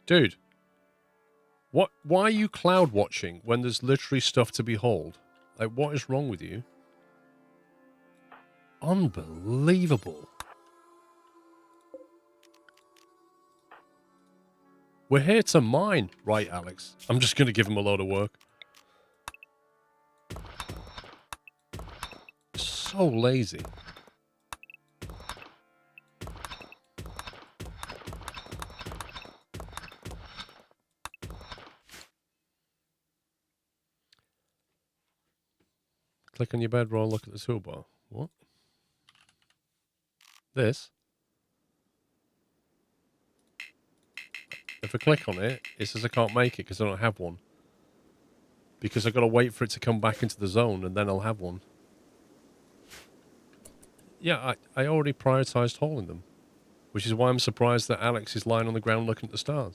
Dude. What? Why are you cloud watching when there's literally stuff to behold? Like, what is wrong with you? Unbelievable. We're here to mine. Right, Alex. I'm just going to give him a load of work. So lazy. Click on your bedroll, look at the toolbar. What? This? If I click on it, it says I can't make it because I don't have one. Because I've got to wait for it to come back into the zone and then I'll have one. Yeah, I already prioritized hauling them. Which is why I'm surprised that Alex is lying on the ground looking at the stars.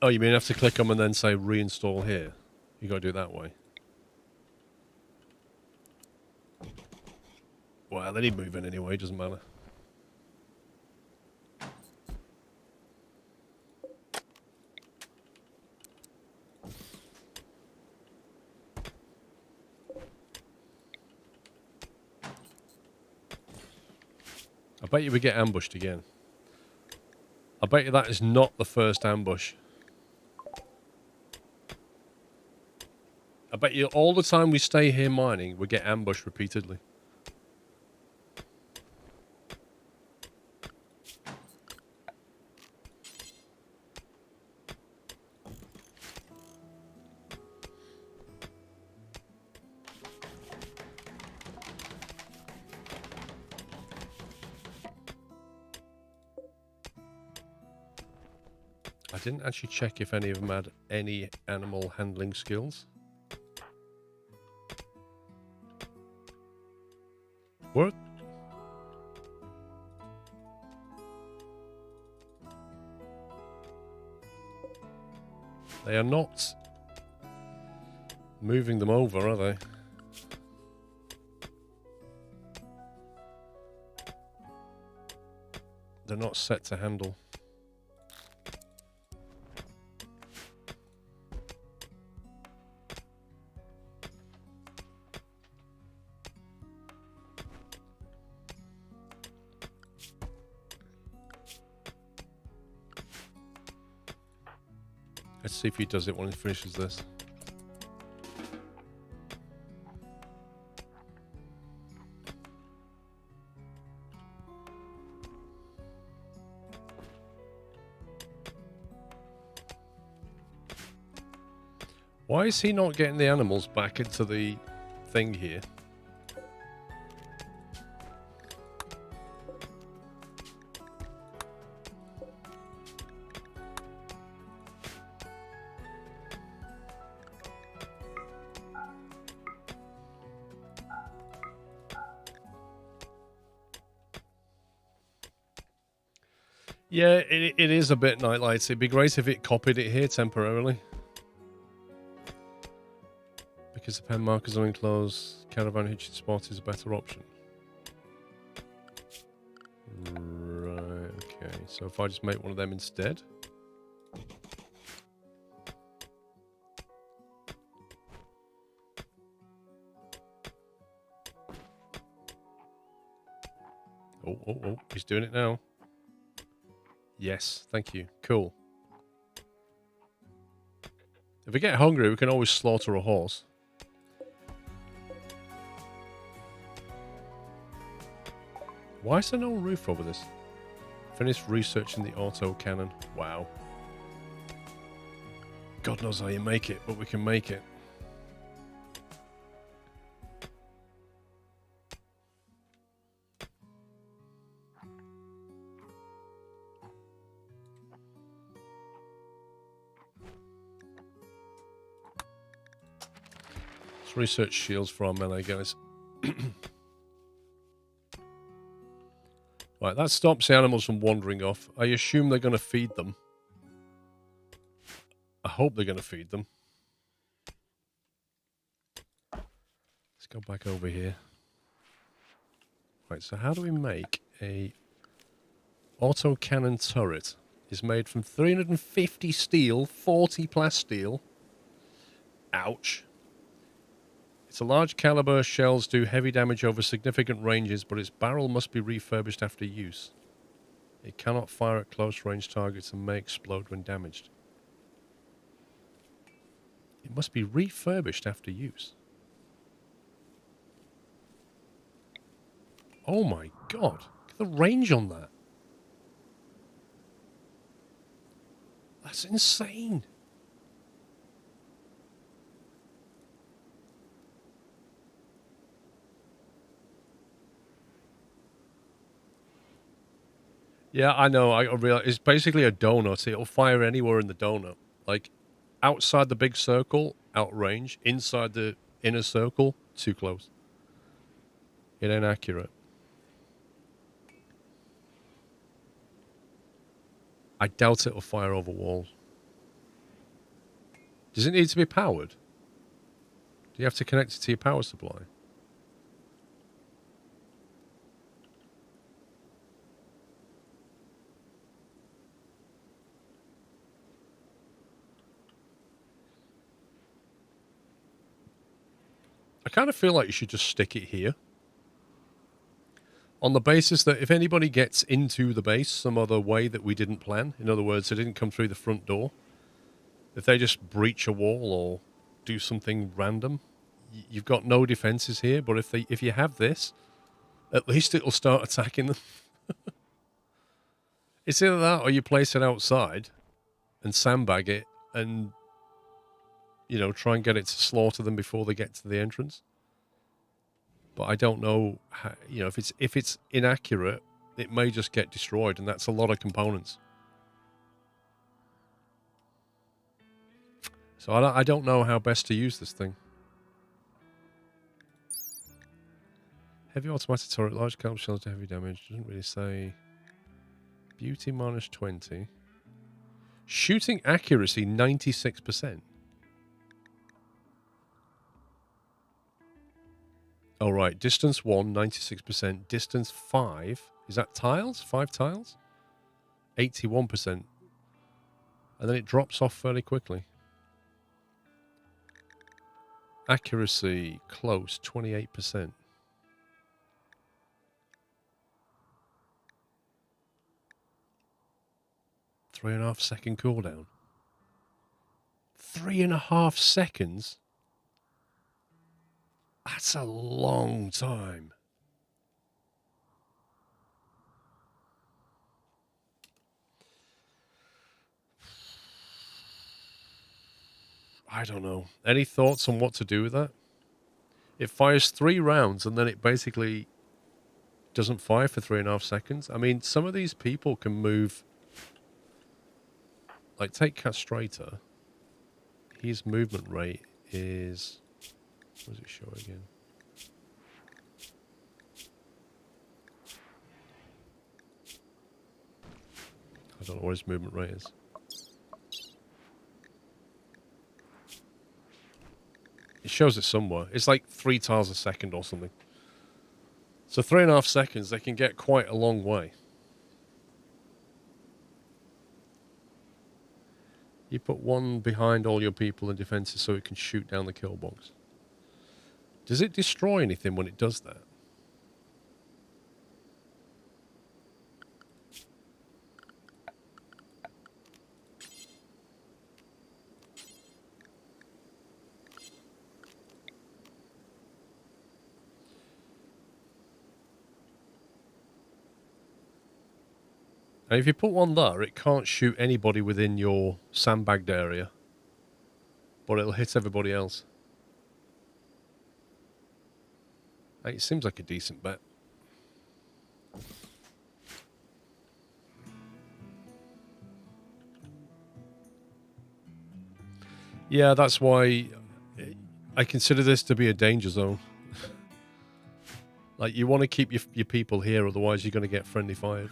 Oh, you mean I have to click them and then say reinstall here? You got to do it that way. Well, they need moving anyway, doesn't matter. I bet you we get ambushed again. I bet you that is not the first ambush. I bet you all the time we stay here mining, we get ambushed repeatedly. I didn't actually check if any of them had any animal handling skills. What? They are not moving them over, are they? They're not set to handle. Let's see if he does it when he finishes this. Why is he not getting the animals back into the thing here? Yeah, it is a bit nightlight. It'd be great if it copied it here temporarily. Because the pen markers are enclosed, caravan hitching spot is a better option. Right, okay. So if I just make one of them instead. Oh, he's doing it now. Yes, thank you. Cool. If we get hungry, we can always slaughter a horse. Why is there no roof over this? Finish researching the auto cannon. Wow. God knows how you make it, but we can make it. research shields for our melee guys. Right, that stops the animals from wandering off. I assume they're going to feed them. I hope they're going to feed them. Let's go back over here. Right, so how do we make a autocannon turret? It's made from 350 steel, 40 plasteel. Ouch. It's a large caliber. Shells do heavy damage over significant ranges, but its barrel must be refurbished after use. It cannot fire at close range targets and may explode when damaged. It must be refurbished after use. Oh my god. Look at the range on that. That's insane. Yeah, I know. I realize it's basically a donut. It'll fire anywhere in the donut. Like, outside the big circle, out range. Inside the inner circle, too close. It ain't accurate. I doubt it'll fire over walls. Does it need to be powered? Do you have to connect it to your power supply? I kind of feel like you should just stick it here. On the basis that if anybody gets into the base some other way that we didn't plan, in other words, they didn't come through the front door, if they just breach a wall or do something random, you've got no defenses here. But if you have this, at least it'll start attacking them. It's either that or you place it outside and sandbag it and, you know, try and get it to slaughter them before they get to the entrance. But I don't know how, you know, if it's inaccurate, it may just get destroyed, and that's a lot of components. So I don't know how best to use this thing. Heavy automatic turret, large caliber shells to heavy damage. Doesn't really say. Beauty minus 20. Shooting accuracy 96%. Oh, right. Distance 1, 96%. Distance 5. Is that tiles? 5 tiles? 81%. And then it drops off fairly quickly. Accuracy close, 28%. 3.5 second cooldown. 3.5 seconds? That's a long time. I don't know. Any thoughts on what to do with that? It fires 3 rounds and then it basically doesn't fire for 3.5 seconds. I mean, some of these people can move. Like, take Castrator. His movement rate is... What does it show again? I don't know what his movement rate is. It shows it somewhere. It's like 3 tiles a second or something. So 3.5 seconds, they can get quite a long way. You put one behind all your people and defenses so it can shoot down the kill box. Does it destroy anything when it does that? And if you put one there, it can't shoot anybody within your sandbagged area. But it'll hit everybody else. It seems like a decent bet. Yeah, that's why I consider this to be a danger zone. Like, you want to keep your people here, otherwise you're going to get friendly fired.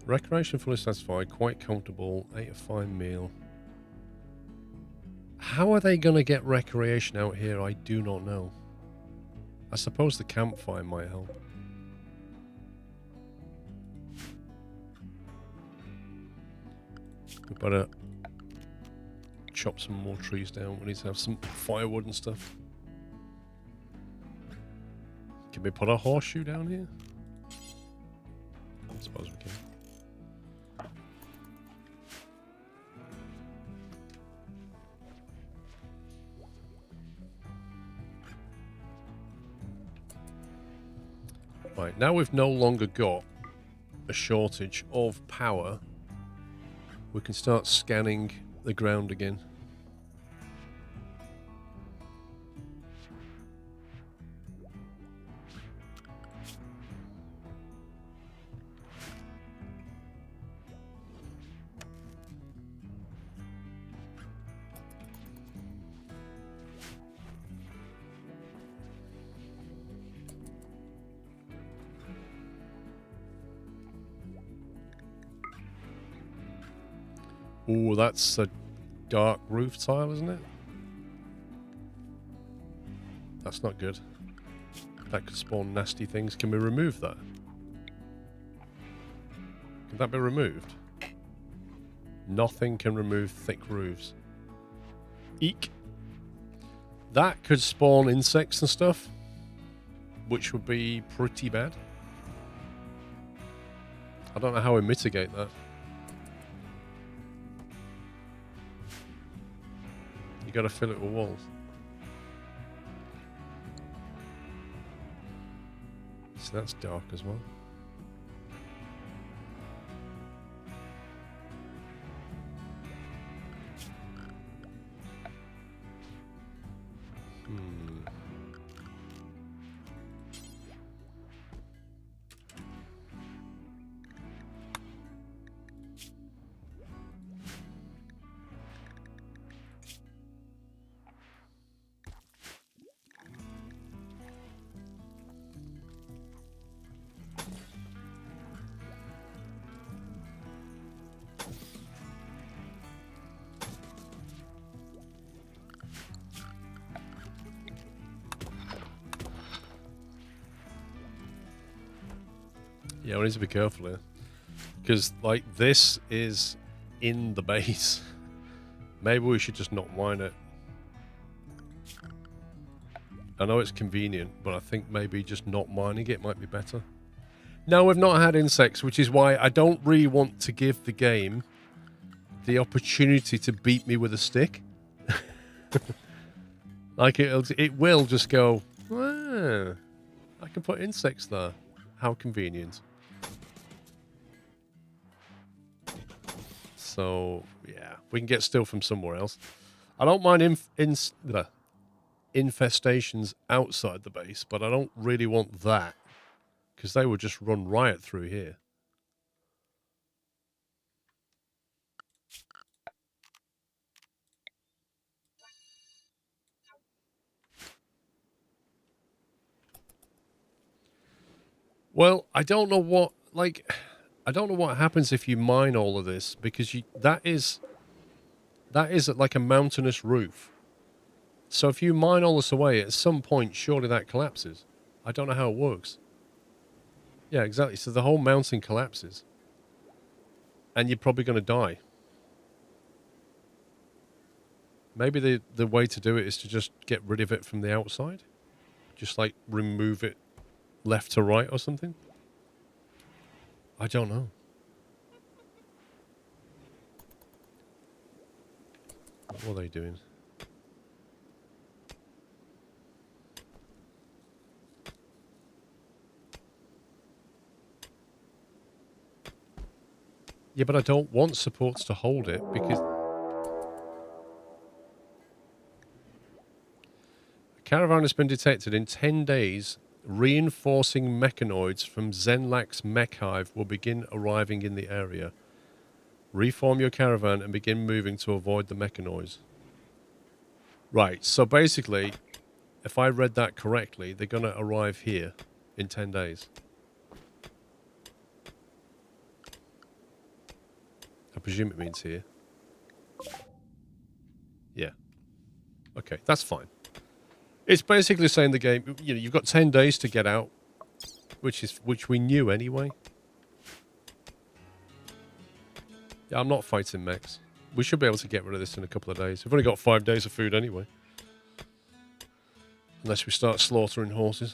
Recreation fully satisfied, quite comfortable, ate a fine meal. How are they going to get recreation out here? I do not know. I suppose the campfire might help. We better chop some more trees down. We need to have some firewood and stuff. Can we put a horseshoe down here? I suppose we can. Right, now we've no longer got a shortage of power, we can start scanning the ground again. Ooh, that's a dark roof tile, isn't it? That's not good. That could spawn nasty things. Can we remove that? Can that be removed? Nothing can remove thick roofs. Eek. That could spawn insects and stuff, which would be pretty bad. I don't know how we mitigate that. You gotta fill it with walls. So that's dark as well. Yeah, we need to be careful here. Because, like, this is in the base. Maybe we should just not mine it. I know it's convenient, but I think maybe just not mining it might be better. No, we've not had insects, which is why I don't really want to give the game the opportunity to beat me with a stick. Like, it will just go, ah, I can put insects there. How convenient. So, yeah, we can get steel from somewhere else. I don't mind infestations outside the base, but I don't really want that, because they would just run riot through here. Well, I don't know what, like, I don't know what happens if you mine all of this, because that is like a mountainous roof. So if you mine all this away, at some point, surely that collapses. I don't know how it works. Yeah, exactly. So the whole mountain collapses. And you're probably going to die. Maybe the way to do it is to just get rid of it from the outside. Just like remove it left to right or something. I don't know. What are they doing? Yeah, but I don't want supports to hold it because a caravan has been detected in 10 days. Reinforcing mechanoids from Zenlak's mech hive will begin arriving in the area. Reform your caravan and begin moving to avoid the mechanoids. Right, so basically, if I read that correctly, they're going to arrive here in 10 days. I presume it means here. Yeah. Okay, that's fine. It's basically saying the game, you know, you've got 10 days to get out, which we knew anyway. Yeah, I'm not fighting mechs. We should be able to get rid of this in a couple of days. We've only got 5 days of food anyway. Unless we start slaughtering horses.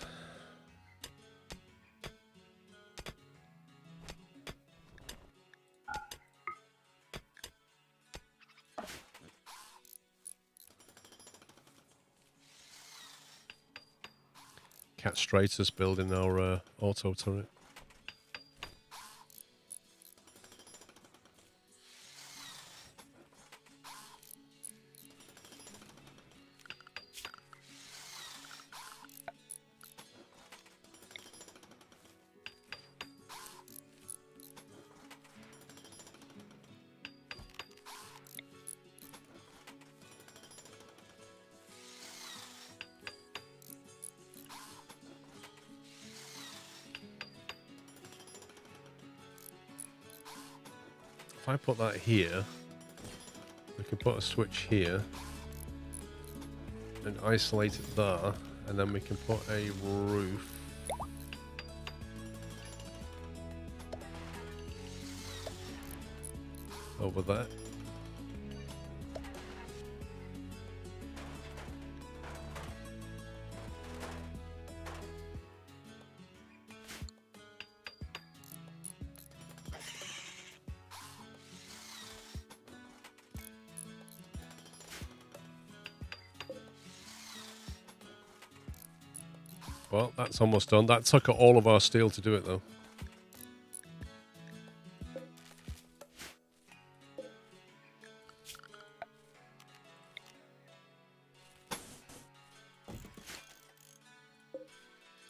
Cat Stratus building our auto turret. If I put that here, we can put a switch here and isolate it there, and then we can put a roof over there. Well, that's almost done. That took all of our steel to do it, though.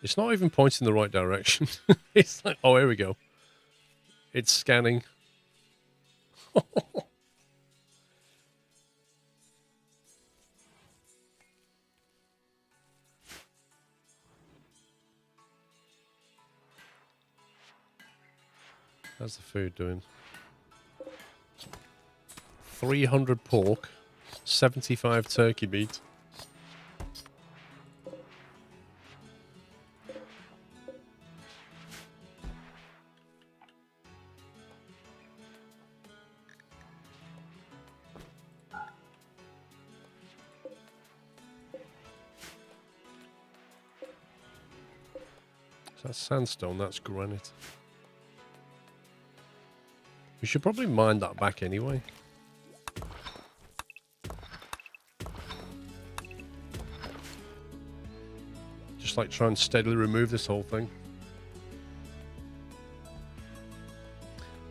It's not even pointing the right direction. It's like, oh, here we go. It's scanning. How's the food doing? 300 pork, 75 turkey meat. That's sandstone, that's granite. We should probably mine that back anyway. Just like try and steadily remove this whole thing.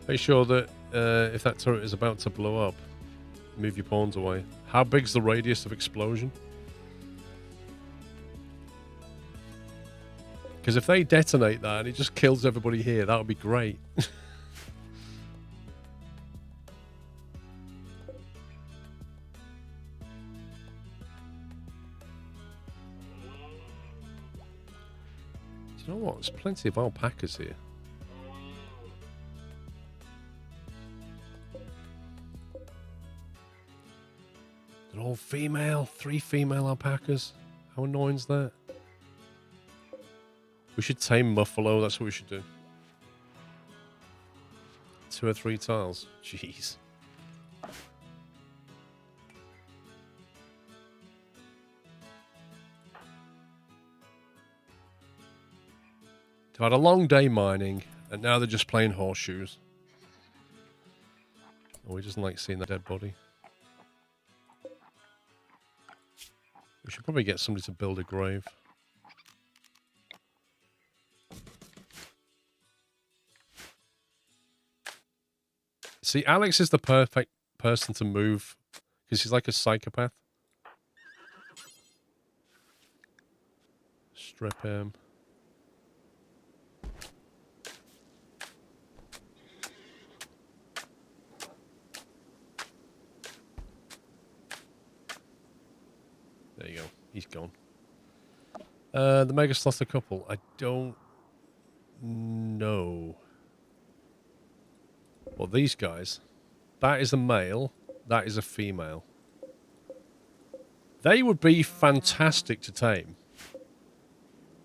Make sure that if that turret is about to blow up, move your pawns away. How big's the radius of explosion? Because if they detonate that and it just kills everybody here, that would be great. Do you know what? There's plenty of alpacas here. They're all female. 3 female alpacas. How annoying is that? We should tame buffalo. That's what we should do. 2 or 3 tiles. Jeez. They've had a long day mining, and now they're just playing horseshoes. Oh, he doesn't like seeing that dead body. We should probably get somebody to build a grave. See, Alex is the perfect person to move because he's like a psychopath. Strip him. There you go. He's gone. The Mega Slaughter couple. I don't know. Well, these guys. That is a male. That is a female. They would be fantastic to tame.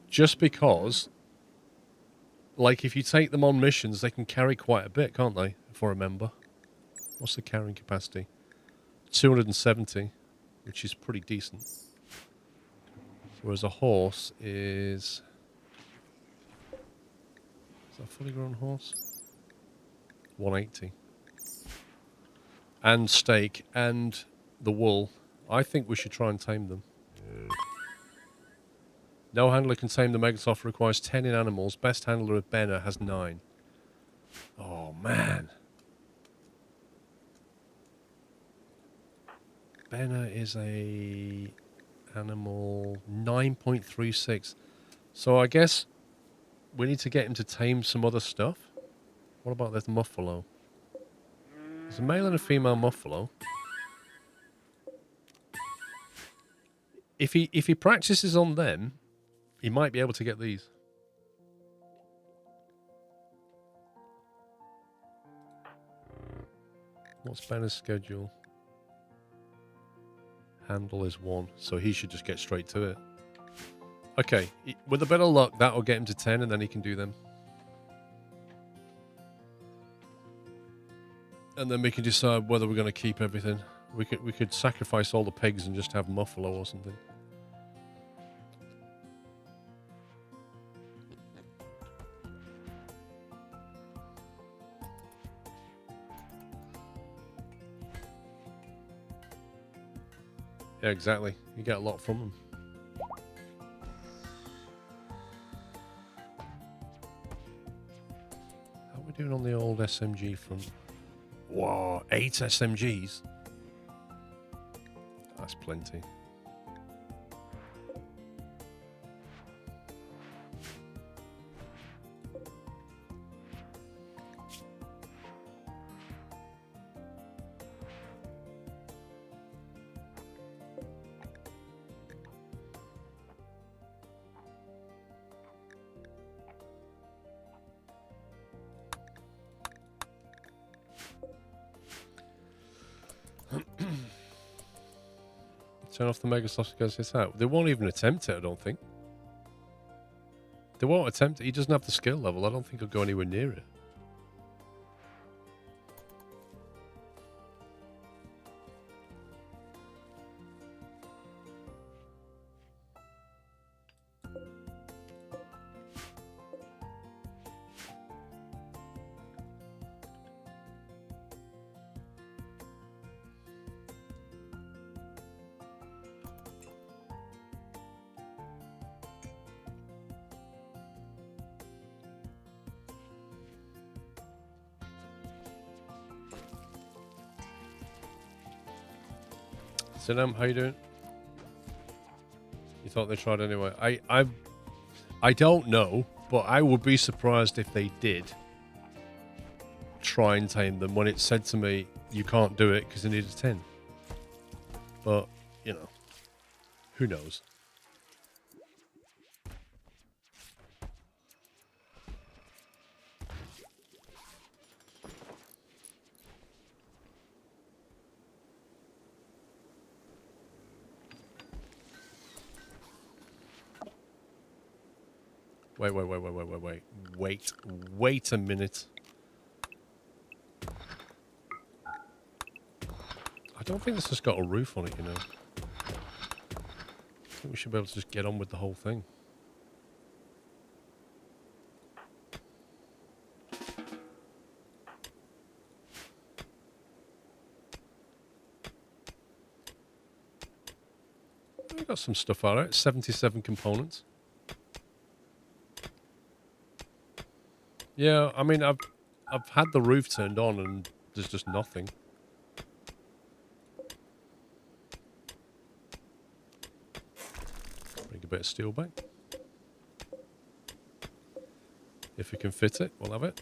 Just because, like, if you take them on missions, they can carry quite a bit, can't they? If I remember. What's the carrying capacity? 270, which is pretty decent. Whereas a horse is that a fully grown horse? 180. And steak and the wool. I think we should try and tame them. No handler can tame the Megasoft, requires 10 in animals. Best handler of Benner has 9. Oh, man. Benner is a animal 9.36. So I guess we need to get him to tame some other stuff. What about this muffalo? There's a male and a female muffalo. If he practices on them, he might be able to get these. What's Benner's schedule? Handle is 1, so he should just get straight to it. Okay, with a bit of luck, that'll get him to 10, and then he can do them. And then we can decide whether we're going to keep everything. We could sacrifice all the pigs and just have muffalo or something. Yeah, exactly. You get a lot from them. How are we doing on the old SMG front? Whoa, 8 SMGs? That's plenty. Turn off the Mega Sloth goes this out. They won't even attempt it, I don't think. They won't attempt it. He doesn't have the skill level. I don't think he'll go anywhere near it. Sinam, how you doing? You thought they tried anyway. I don't know, but I would be surprised if they did try and tame them when it said to me, you can't do it because they needed 10. But, you know, who knows? Wait a minute. I don't think this has got a roof on it, you know. I think we should be able to just get on with the whole thing. We've got some stuff out of it. 77 components. Yeah, I mean, I've had the roof turned on and there's just nothing. Bring a bit of steel back. If we can fit it, we'll have it.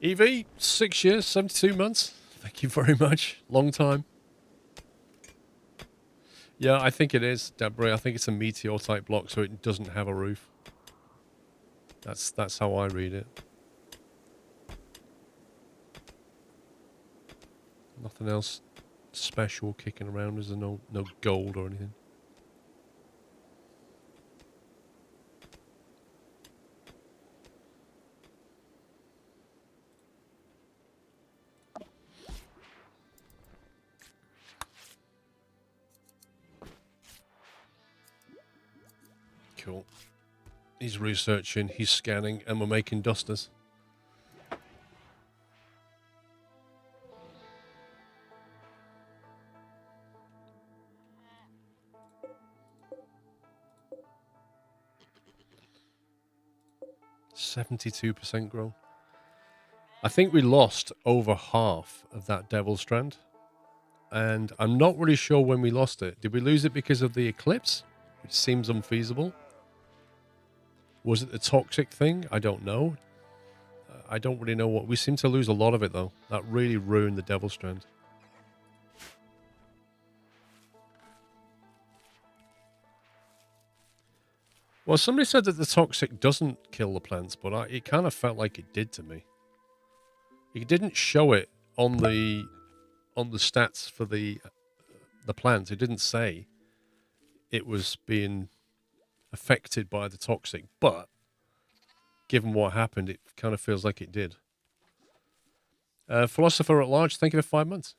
EV, 6 years, 72 months. Thank you very much. Long time. Yeah, I think it is, Deborah. I think it's a meteor type block, so it doesn't have a roof. That's how I read it. Nothing else special kicking around. There's no gold or anything. Cool. He's researching, he's scanning, and we're making dusters. %72% growth. I think we lost over half of that devil strand. And I'm not really sure when we lost it. Did we lose it because of the eclipse? Which seems unfeasible. Was it the toxic thing? I don't know. I don't really know what... We seem to lose a lot of it, though. That really ruined the devil strand. Well, somebody said that the toxic doesn't kill the plants, but it kind of felt like it did to me. It didn't show it on the stats for the plants. It didn't say it was being affected by the toxic, but given what happened, it kind of feels like it did. Philosopher at Large, thank you for 5 months.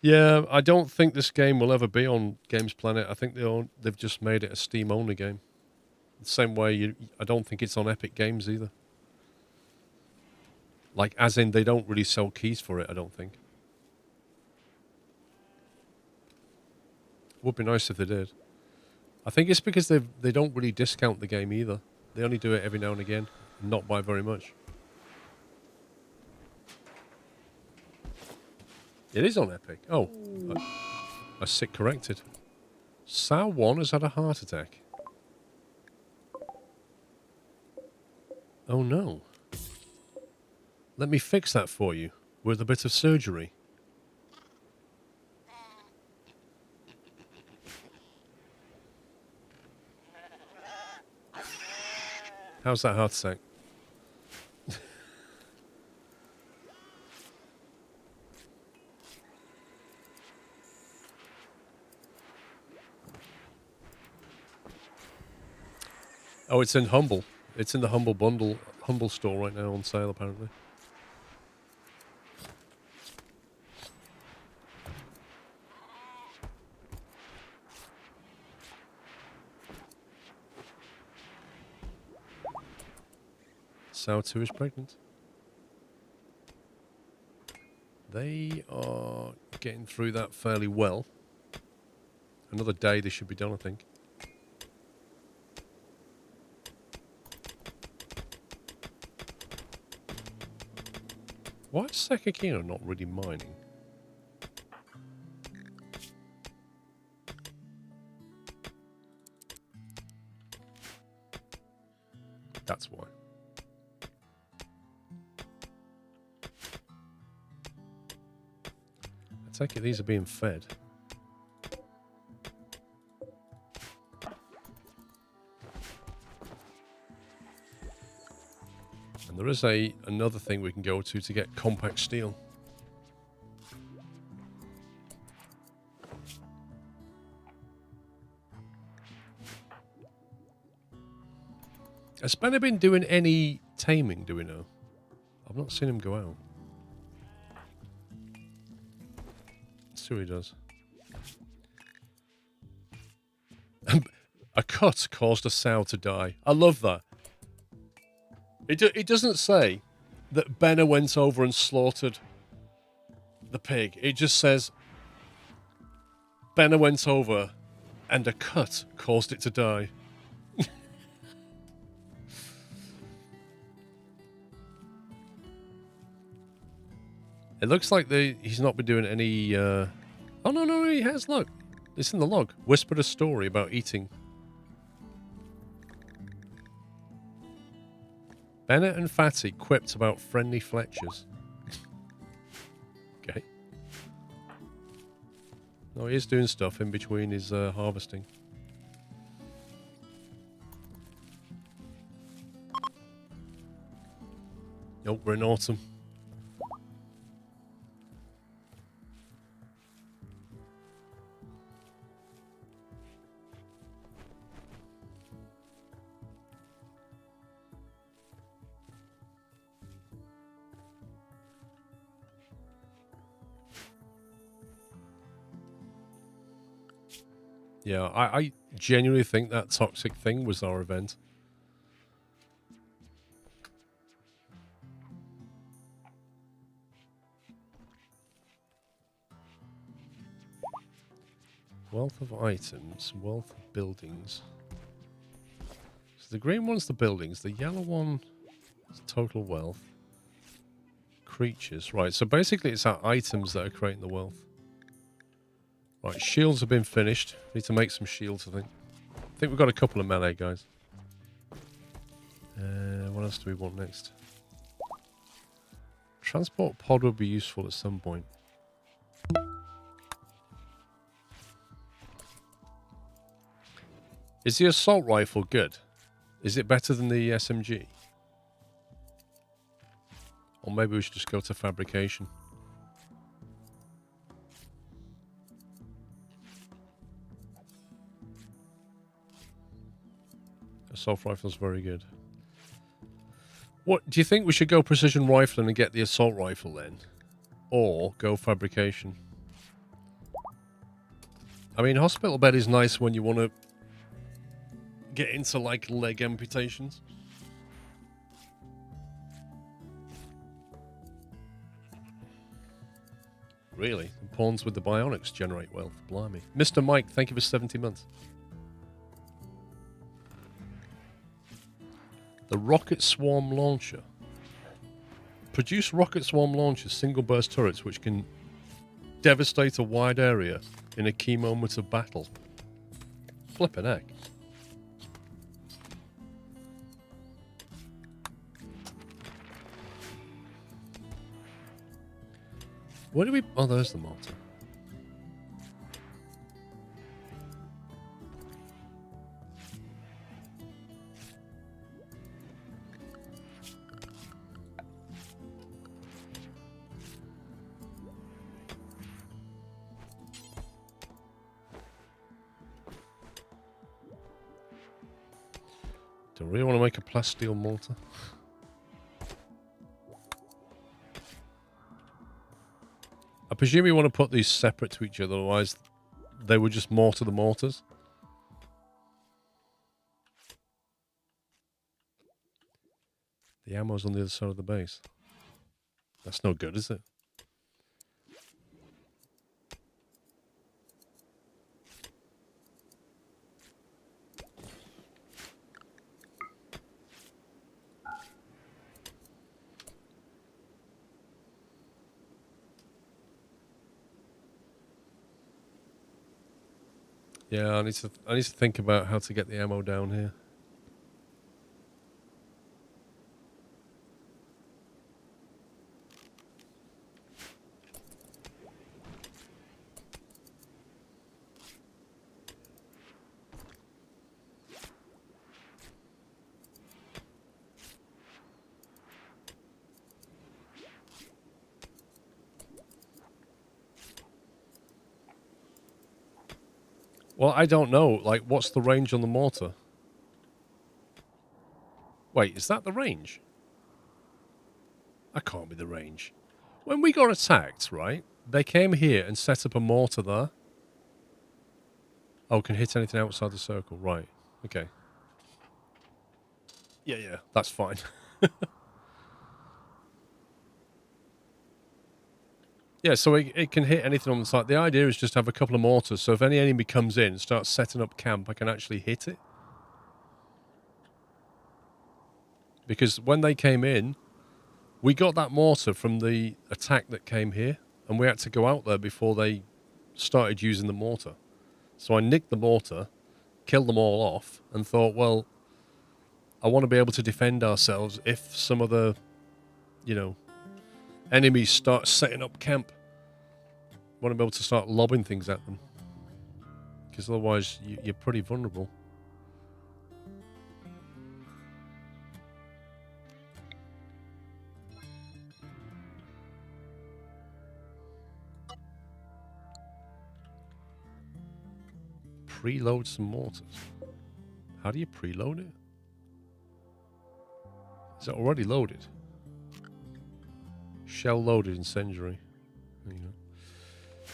Yeah, I don't think this game will ever be on Games Planet. I think they've just made it a Steam-only game. The same way I don't think it's on Epic Games either. Like, as in, they don't really sell keys for it, I don't think. Would be nice if they did. I think it's because they don't really discount the game either. They only do it every now and again, not by very much. It is on Epic. Oh, I sit corrected. Sow1 has had a heart attack. Oh no. Let me fix that for you with a bit of surgery. How's that heart attack? Oh, it's in Humble. It's in the Humble store right now on sale, apparently. Sow 2 is pregnant. They are getting through that fairly well. Another day they should be done, I think. Why is Sekikino not really mining? That's why. I take it these are being fed. And there is another thing we can go to get compact steel. Has Benny been doing any taming, do we know? I've not seen him go out. Let's see what he does. A cut caused a sow to die. I love that. It doesn't say that Benna went over and slaughtered the pig. It just says Benna went over and a cut caused it to die. It looks like he's not been doing any... Oh, no, he has, look. It's in the log. Whispered a story about eating. Bennett and Fatty quipped about friendly Fletchers. Okay. No, he is doing stuff in between his harvesting. Nope, we're in autumn. Yeah, I genuinely think that toxic thing was our event. Wealth of items, wealth of buildings. So the green one's the buildings, the yellow one is total wealth. Creatures, right, so basically it's our items that are creating the wealth. Right, shields have been finished. Need to make some shields, I think. I think we've got a couple of melee, guys. What else do we want next? Transport pod would be useful at some point. Is the assault rifle good? Is it better than the SMG? Or maybe we should just go to fabrication. Assault rifle's very good. What do you think we should go precision rifling and get the assault rifle then? Or go fabrication? I mean, hospital bed is nice when you want to get into like leg amputations. Really? The pawns with the bionics generate wealth. Blimey. Mr. Mike, thank you for 70 months. The Rocket Swarm Launcher. Produce Rocket Swarm Launchers, single burst turrets, which can devastate a wide area in a key moment of battle. Flippin' heck. Where do we... Oh, there's the mortar. Do I really want to make a plasteel mortar? I presume you want to put these separate to each other, otherwise they would just mortar the mortars. The ammo's on the other side of the base. That's no good, is it? Yeah, I need to think about how to get the ammo down here. Well, I don't know. Like, what's the range on the mortar? Wait, is that the range? That can't be the range. When we got attacked, right, they came here and set up a mortar there. Oh, can hit anything outside the circle. Right. Okay. Yeah, that's fine. Yeah, so it can hit anything on the site. The idea is just have a couple of mortars, so if any enemy comes in and starts setting up camp, I can actually hit it. Because when they came in, we got that mortar from the attack that came here, and we had to go out there before they started using the mortar. So I nicked the mortar, killed them all off, and thought, well, I want to be able to defend ourselves if some of the, you know, enemies start setting up camp. I want to be able to start lobbing things at them. Because otherwise, you're pretty vulnerable. Preload some mortars. How do you preload it? Is it already loaded? Shell loaded incendiary. There you go.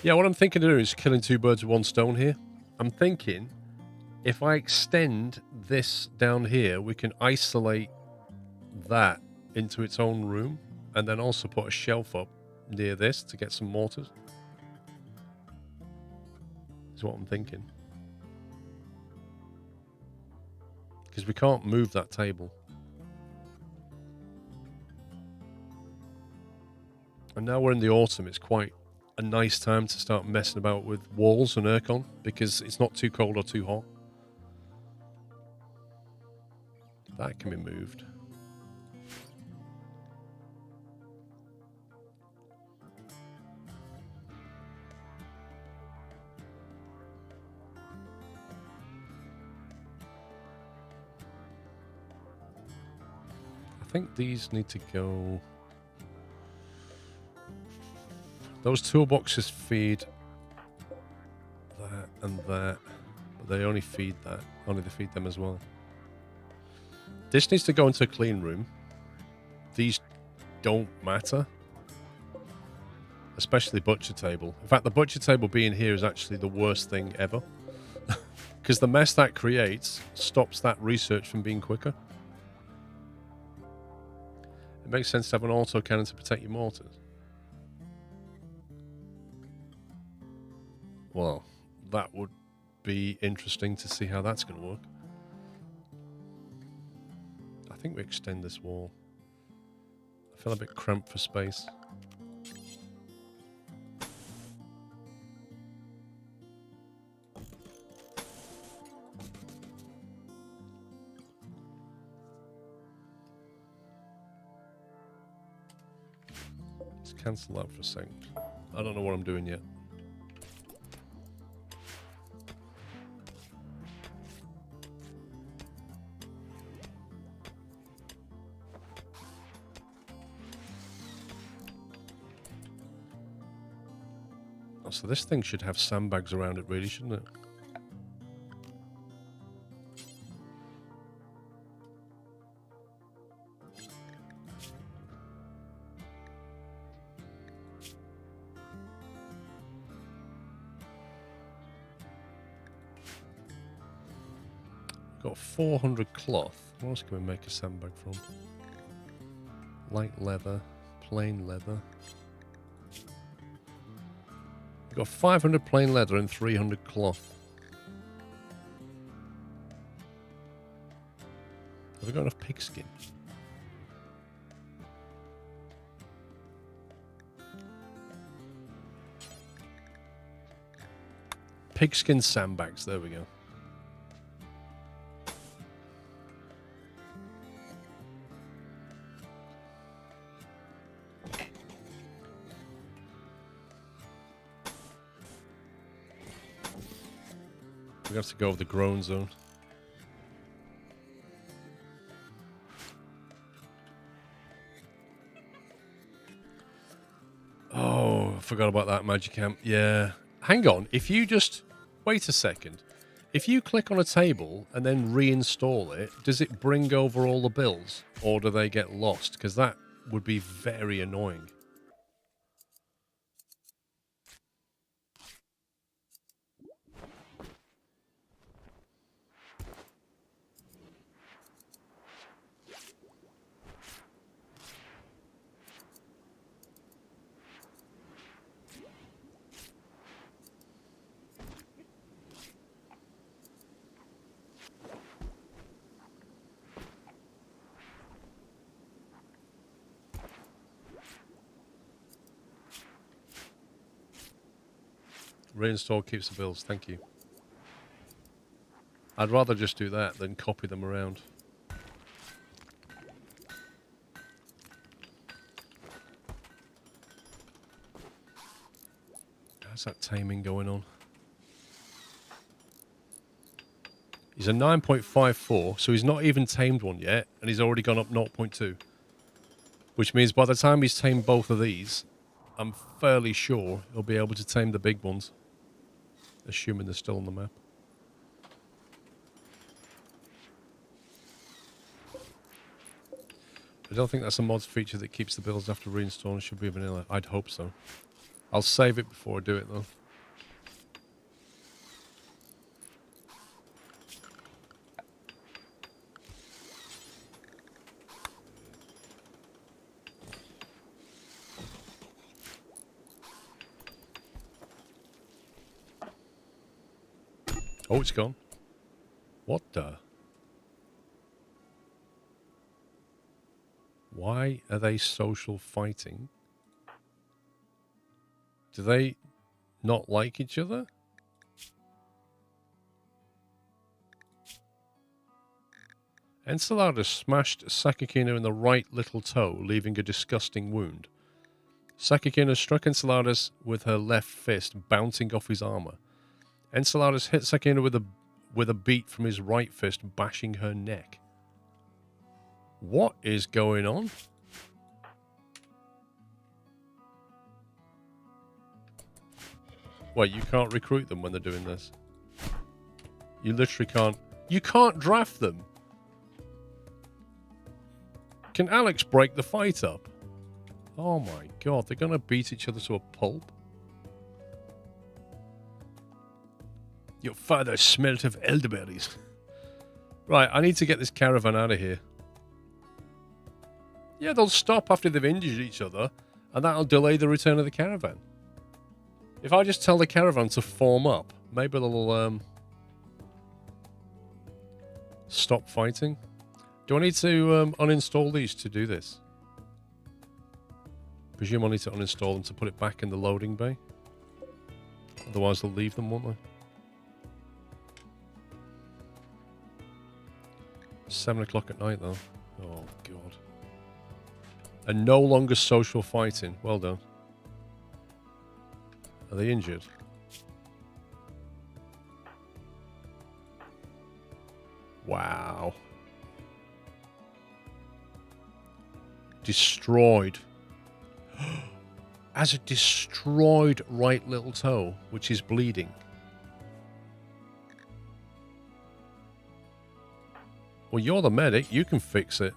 Yeah, what I'm thinking of doing is killing two birds with one stone here. I'm thinking if I extend this down here, we can isolate that into its own room and then also put a shelf up near this to get some mortars. Is what I'm thinking. Because we can't move that table. And now we're in the autumn, it's quite a nice time to start messing about with walls and aircon because it's not too cold or too hot. That can be moved. I think these need to go... Those toolboxes feed that and that, but they only feed that. Only they feed them as well. This needs to go into a clean room. These don't matter. Especially butcher table. In fact, the butcher table being here is actually the worst thing ever. Because the mess that creates stops that research from being quicker. It makes sense to have an autocannon to protect your mortars. Well, that would be interesting to see how that's going to work. I think we extend this wall. I feel a bit cramped for space. Let's cancel that for a second. I don't know what I'm doing yet. So this thing should have sandbags around it, really, shouldn't it? Got 400 cloth. What else can we make a sandbag from? Light leather, plain leather. Got 500 plain leather and 300 cloth. Have we got enough pigskin? Pigskin sandbags, there we go. We have to go with the grown zone. Oh, I forgot about that magic amp. Yeah. Hang on. If you just... Wait a second. If you click on a table and then reinstall it, does it bring over all the bills? Or do they get lost? Because that would be very annoying. Reinstall keeps the bills. Thank you. I'd rather just do that than copy them around. How's that taming going on? He's a 9.54, so he's not even tamed one yet, and he's already gone up 0.2. Which means by the time he's tamed both of these, I'm fairly sure he'll be able to tame the big ones. Assuming they're still on the map. I don't think that's a mods feature that keeps the builds after reinstalling. It should be vanilla. I'd hope so. I'll save it before I do it, though. Oh, it's gone. What the? Why are they social fighting? Do they not like each other? Encelada smashed Sakakina in the right little toe, leaving a disgusting wound. Sakakina struck Enceladus with her left fist, bouncing off his armor. Enceladus hit Sakakina with a beat from his right fist, bashing her neck. What is going on? Wait, you can't recruit them when they're doing this? You literally can't. You can't draft them. Can Alex break the fight up? Oh my god, they're going to beat each other to a pulp. Your father smelt of elderberries. Right, I need to get this caravan out of here. Yeah, they'll stop after they've injured each other, and that'll delay the return of the caravan. If I just tell the caravan to form up, maybe they'll stop fighting. Do I need to uninstall these to do this? Presume I need to uninstall them to put it back in the loading bay. Otherwise they'll leave them, won't they? 7 o'clock at night, though. Oh, God. And no longer social fighting. Well done. Are they injured? Wow. Destroyed. As a destroyed right little toe, which is bleeding. Well, you're the medic. You can fix it.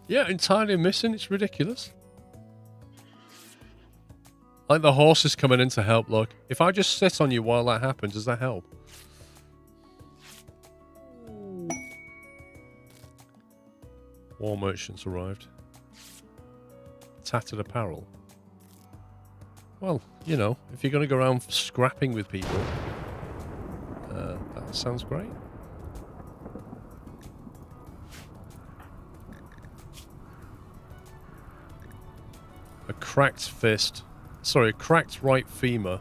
Yeah, entirely missing. It's ridiculous. Like the horse is coming in to help, look. If I just sit on you while that happens, does that help? War merchants arrived. Tattered apparel. Well, you know, if you're going to go around scrapping with people, that sounds great. A cracked fist. Sorry, a cracked right femur.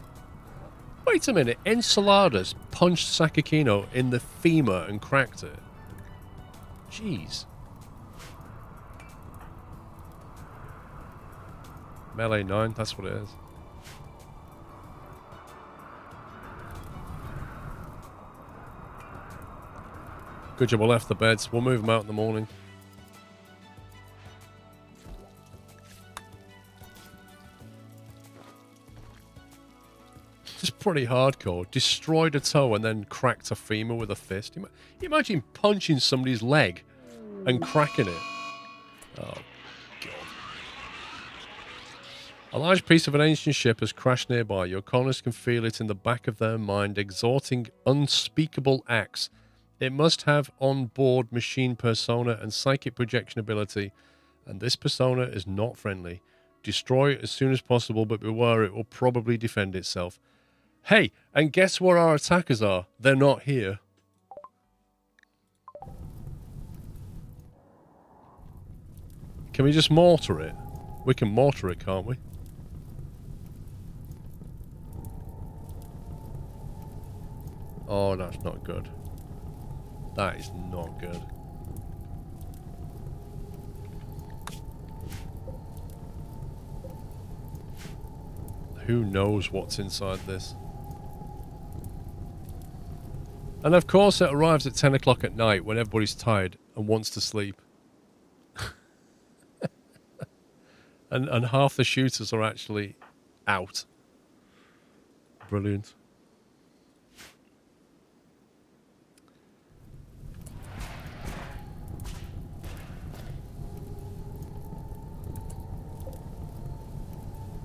Wait a minute, Enceladas punched Sakakino in the femur and cracked it. Jeez. Melee 9, that's what it is. Good job I left the beds. We'll move them out in the morning. It's pretty hardcore. Destroyed a toe and then cracked a femur with a fist. Imagine punching somebody's leg and cracking it. Oh, God. A large piece of an ancient ship has crashed nearby. Your colonists can feel it in the back of their mind, exhorting unspeakable acts. It must have on board machine persona and psychic projection ability, and this persona is not friendly. Destroy it as soon as possible, but beware, it will probably defend itself. Hey, and guess where our attackers are? They're not here. Can we just mortar it? We can mortar it, can't we? Oh, that's not good. That is not good. Who knows what's inside this? And of course it arrives at 10 o'clock at night when everybody's tired and wants to sleep. and half the shooters are actually out. Brilliant.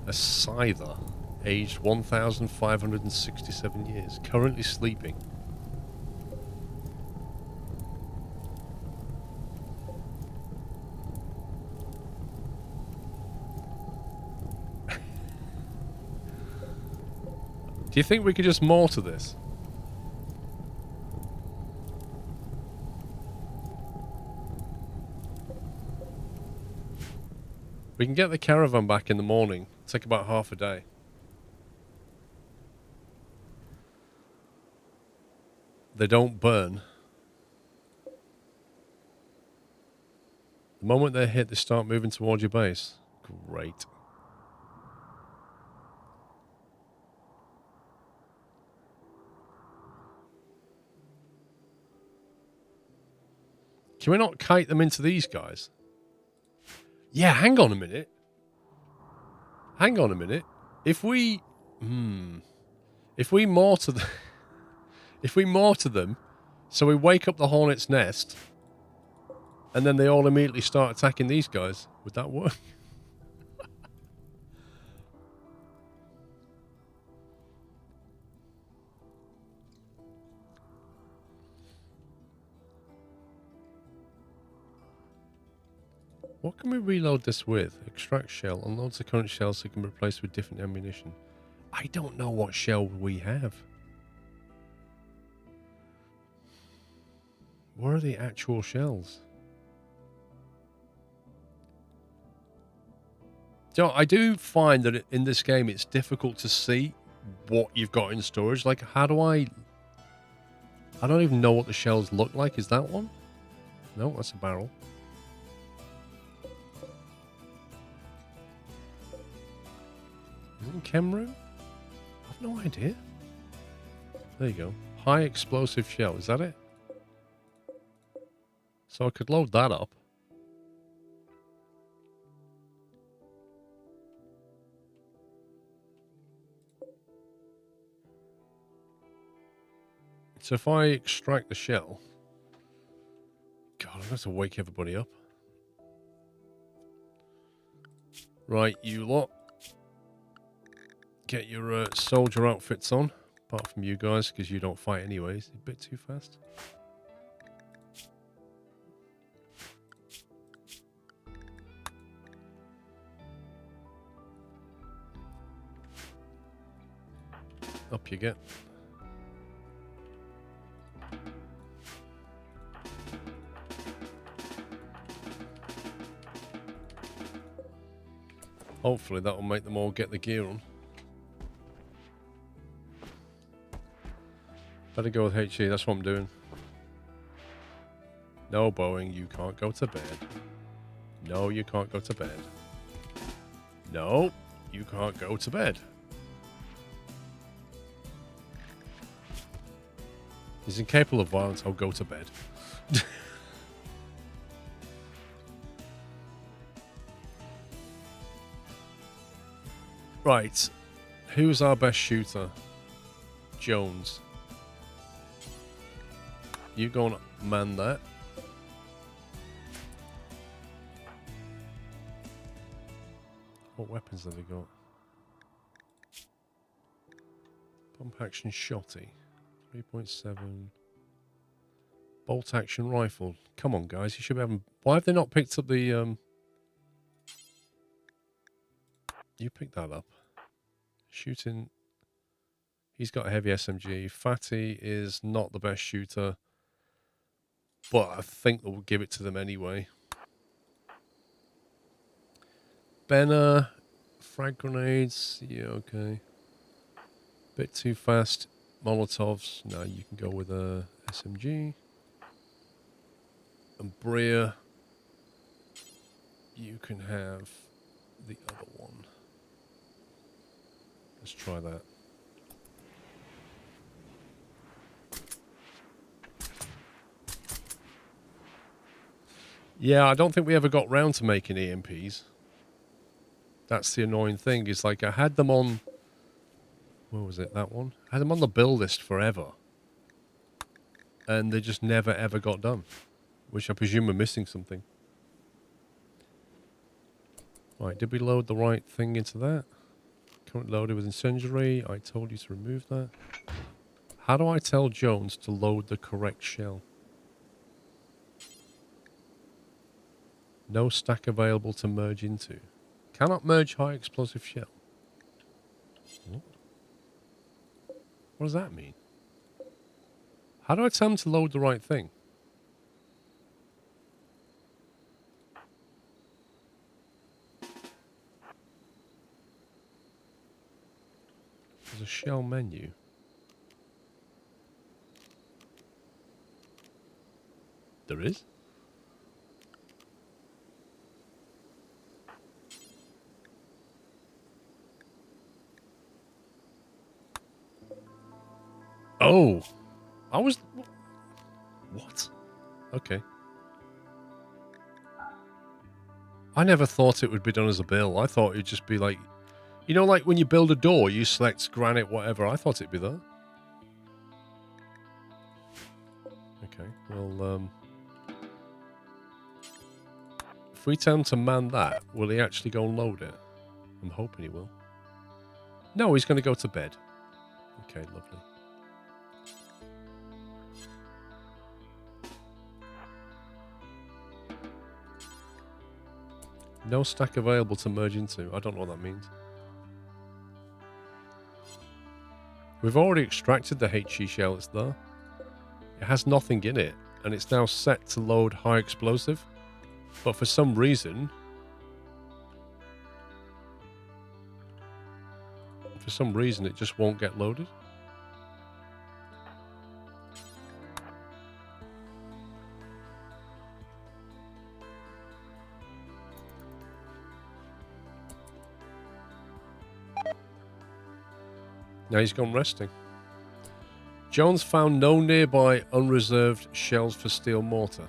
A scyther, aged 1,567 years, currently sleeping. Do you think we could just mortar this? We can get the caravan back in the morning. It'll take about half a day. They don't burn. The moment they're hit, they start moving towards your base. Great. Can we not kite them into these guys? Yeah, hang on a minute. Hang on a minute. If we mortar them, if we mortar them, so we wake up the hornet's nest, and then they all immediately start attacking these guys, would that work? What can we reload this with? Extract shell. Unloads the current shell so it can be replaced with different ammunition. I don't know what shell we have. Where are the actual shells? So I do find that in this game it's difficult to see what you've got in storage. Like, how do I don't even know what the shells look like. Is that one? No, that's a barrel. Is it in chem room? I've no idea. There you go. High explosive shell. Is that it? So I could load that up. So if I extract the shell... God, I'm going to have to wake everybody up. Right, you lot. Get your soldier outfits on. Apart from you guys, because you don't fight anyways. A bit too fast. Up you get. Hopefully that will make them all get the gear on. Better go with HE, that's what I'm doing. No, Boeing, you can't go to bed. No, you can't go to bed. No, you can't go to bed. He's incapable of violence, I'll go to bed. Right, who's our best shooter? Jones. You go and man that. What weapons have they got? Pump action shotty. 3.7. Bolt action rifle. Come on, guys. You should be having... Why have they not picked up the... You picked that up. Shooting... He's got a heavy SMG. Fatty is not the best shooter. But I think they'll give it to them anyway. Benner, frag grenades. Yeah, okay. Bit too fast. Molotovs. No, you can go with a SMG. And Bria, you can have the other one. Let's try that. Yeah, I don't think we ever got round to making EMPs. That's the annoying thing. Is like I had them on... Where was it? That one? I had them on the build list forever. And they just never ever got done. Which I presume we're missing something. Right, did we load the right thing into that? Currently loaded with incendiary. I told you to remove that. How do I tell Jones to load the correct shell? No stack available to merge into. Cannot merge high explosive shell. What? What does that mean? How do I tell him to load the right thing? There's a shell menu. There is? Oh! I was... What? Okay. I never thought it would be done as a bill. I thought it'd just be like... You know, like when you build a door, you select granite, whatever. I thought it'd be that. Okay, well, if we tell him to man that, will he actually go and load it? I'm hoping he will. No, he's going to go to bed. Okay, lovely. No stack available to merge into. I don't know what that means. We've already extracted the HE shell that's there. It has nothing in it, and it's now set to load high explosive. But for some reason... it just won't get loaded. Now he's gone resting. Jones found no nearby unreserved shells for steel mortar.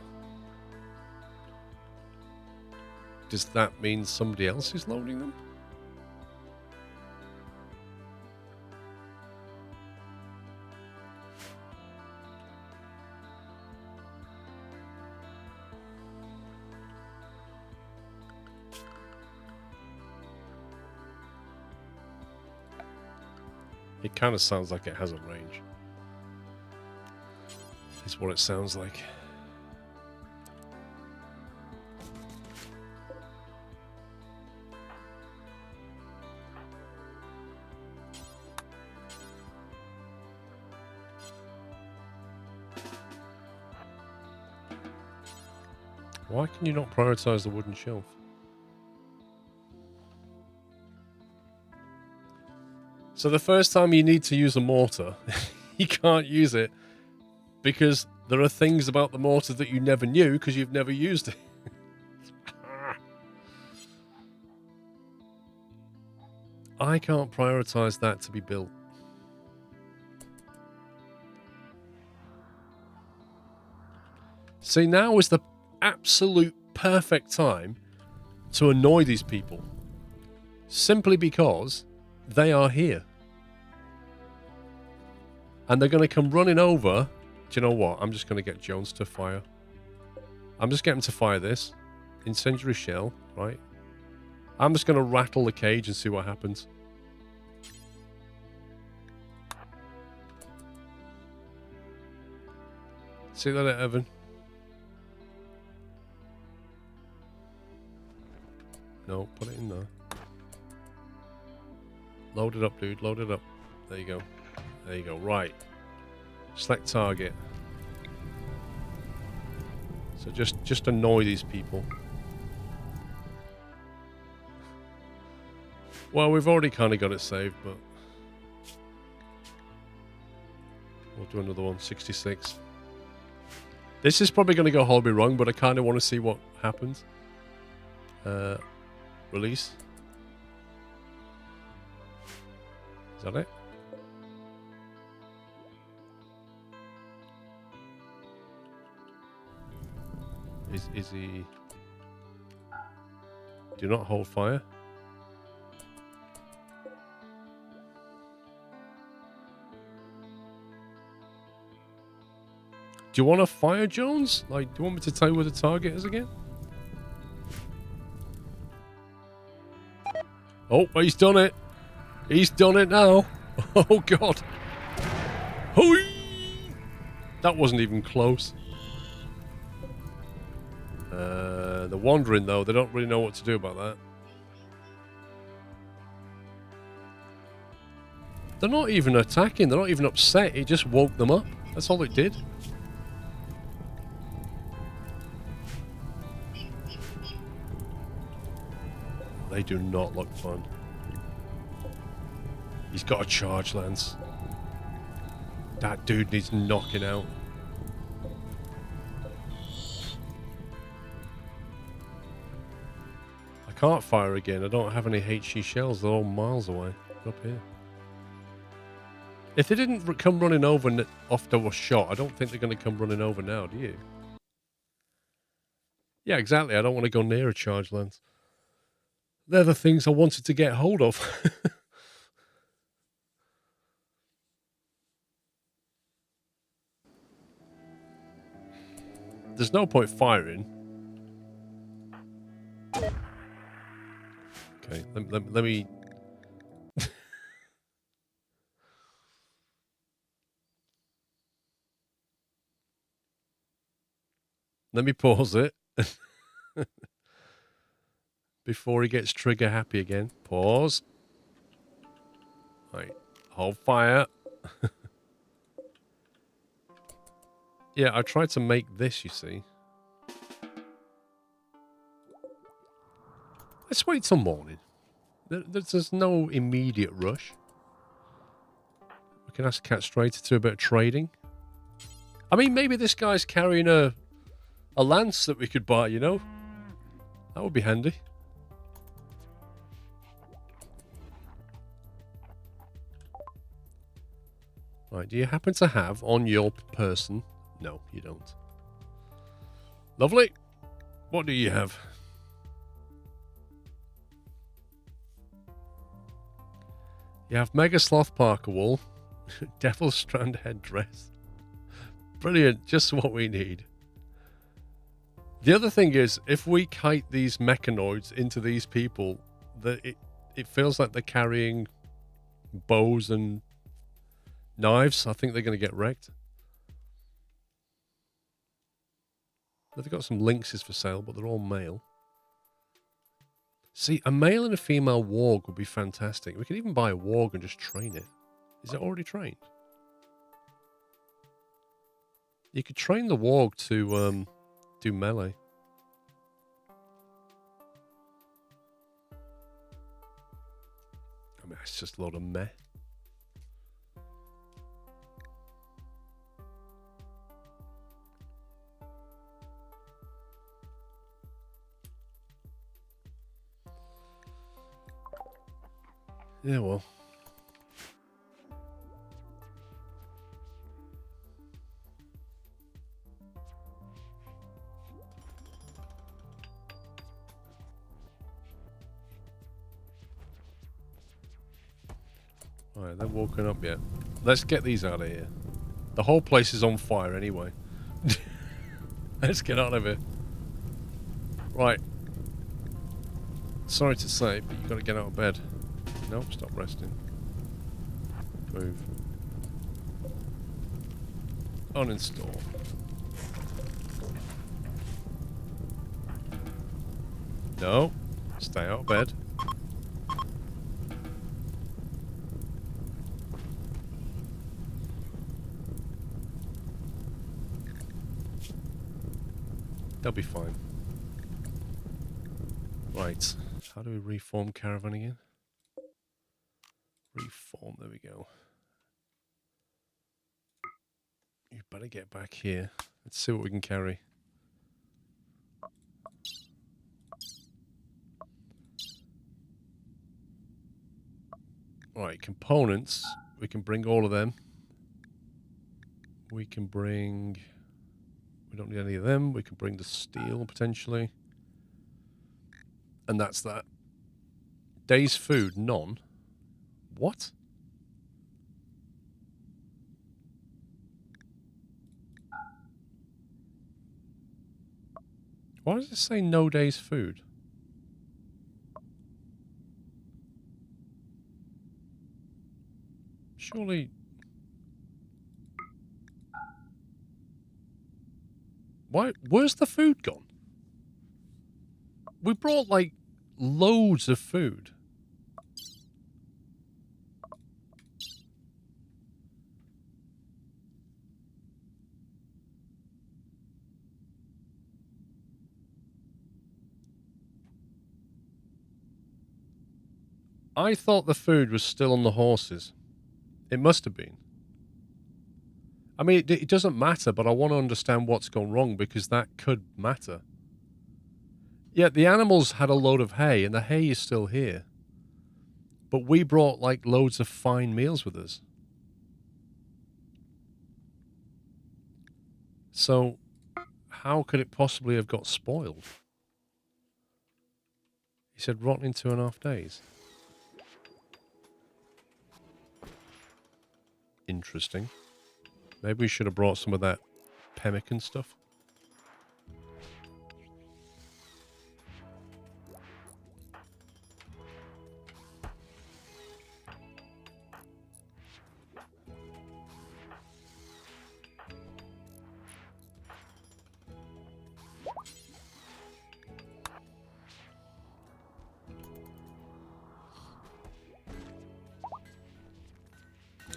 Does that mean somebody else is loading them? It kind of sounds like it has a range. Is what it sounds like. Why can you not prioritize the wooden shelf? So the first time you need to use a mortar, you can't use it because there are things about the mortar that you never knew because you've never used it. I can't prioritize that to be built. See, now is the absolute perfect time to annoy these people. Simply because they are here. And they're going to come running over. Do you know what? I'm just going to get Jones to fire. I'm just getting to fire this. Incendiary shell, right? I'm just going to rattle the cage and see what happens. See that, Evan? No, put it in there. Load it up, dude. Load it up. There you go. There you go. Right. Select target. So just annoy these people. Well, we've already kind of got it saved, but we'll do another one. 66. This is probably going to go horribly wrong, but I kind of want to see what happens. Release. Is that it? Is he... Do not hold fire. Do you want to fire, Jones? Like, do you want me to tell you where the target is again? Oh, he's done it. He's done it now. Oh, God. Hoi! That wasn't even close. They're wandering, though. They don't really know what to do about that. They're not even attacking. They're not even upset. It just woke them up. That's all it did. They do not look fun. He's got a charge lance. That dude needs knocking out. I can't fire again. I don't have any HE shells. They're all miles away. Up here. If they didn't come running over after a shot, I don't think they're going to come running over now, do you? Yeah, exactly. I don't want to go near a charge lance. They're the things I wanted to get hold of. There's no point firing. Okay, let me... Let me pause it. Before he gets trigger happy again. Pause. Right. Hold fire. Yeah, I tried to make this, you see. Let's wait till morning. There's no immediate rush. We can ask Cat Strater to do a bit of trading. I mean, maybe this guy's carrying a lance that we could buy, you know? That would be handy. Right, do you happen to have on your person... No, you don't. Lovely. What do you have? You have Mega Sloth Parker Wool, Devil Strand Headdress. Brilliant, just what we need. The other thing is, if we kite these mechanoids into these people, it feels like they're carrying bows and knives. I think they're going to get wrecked. They've got some lynxes for sale, but they're all male. See, a male and a female warg would be fantastic. We could even buy a warg and just train it. Is it already trained? You could train the warg to do melee. I mean, it's just a lot of meh. Yeah, well. Alright, they're walking up yet. Let's get these out of here. The whole place is on fire anyway. Let's get out of here. Right. Sorry to say, but you've got to get out of bed. Nope, stop resting. Move. Uninstall. No. Stay out of bed. They'll be fine. Right. How do we reform caravan again? Reform, there we go. You better get back here. Let's see what we can carry. All right, components. We can bring all of them. We can bring... We don't need any of them. We can bring the steel, potentially. And that's that. Day's food, none. What? Why does it say no day's food? Surely... Why? Where's the food gone? We brought, like, loads of food. I thought the food was still on the horses. It must have been. I mean, it doesn't matter, but I want to understand what's gone wrong, because that could matter. Yeah, the animals had a load of hay, and the hay is still here. But we brought, like, loads of fine meals with us. So, how could it possibly have got spoiled? He said rotten in 2.5 days. Interesting. Maybe we should have brought some of that pemmican stuff.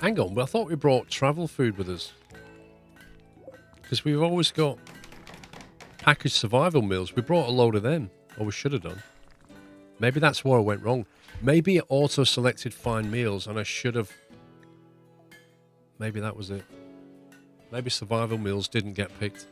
Hang on, but I thought we brought travel food with us. Because we've always got packaged survival meals. We brought a load of them. Or we should have done. Maybe that's where I went wrong. Maybe it auto-selected fine meals and I should have... Maybe that was it. Maybe survival meals didn't get picked.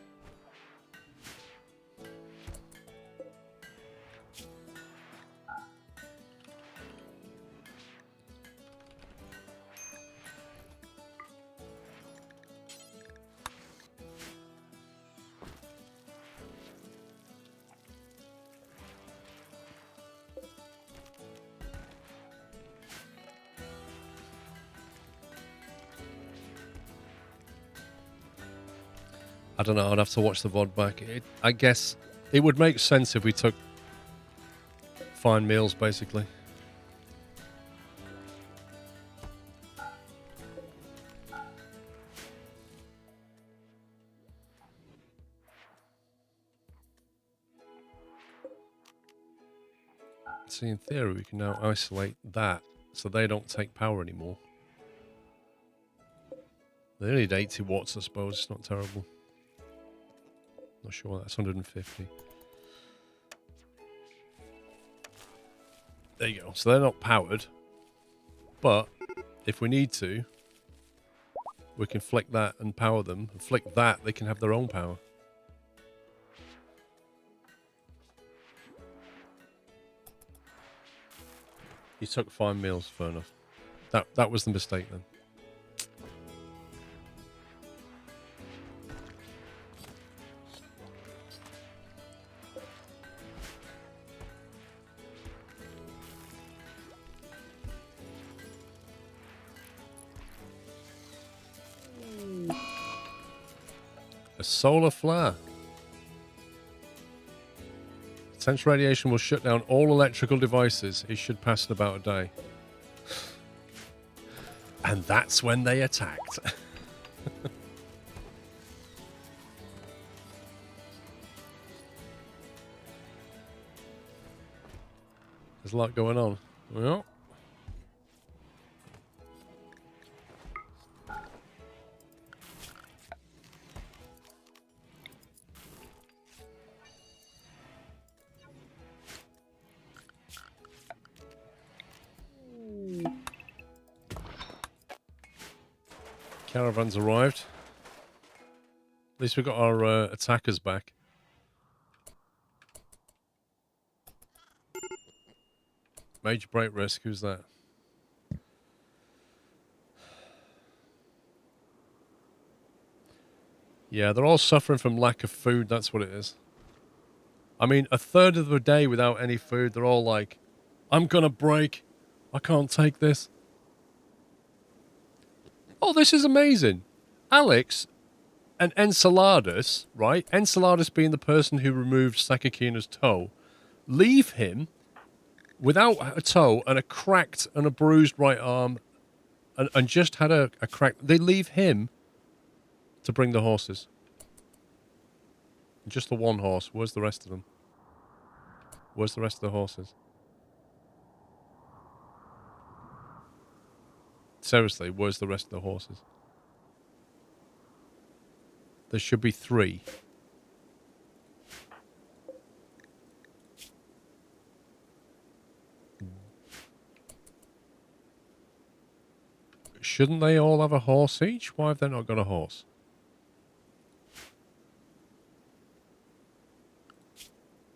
I don't know, I'd have to watch the VOD back. I guess it would make sense if we took fine meals, basically. See, in theory, we can now isolate that so they don't take power anymore. They only need 80 watts, I suppose. It's not terrible. Not sure, that's 150. There you go. So they're not powered. But if we need to, we can flick that and power them. And flick that, they can have their own power. You took fine meals, fair enough. That was the mistake then. A solar flare. Intense radiation will shut down all electrical devices. It should pass in about a day. And that's when they attacked. There's a lot going on. Well. Caravan's arrived. At least we got our attackers back. Major break risk. Who's that? Yeah, they're all suffering from lack of food. That's what it is. I mean, a third of the day without any food. They're all like, I'm going to break. I can't take this. Oh, this is amazing. Alex and Enceladus, right? Enceladus being the person who removed Sakakina's toe. Leave him without a toe and a cracked and a bruised right arm and just had a crack. They leave him to bring the horses. Just the one horse. Where's the rest of them? Where's the rest of the horses? Seriously, where's the rest of the horses? There should be 3. Shouldn't they all have a horse each? Why have they not got a horse?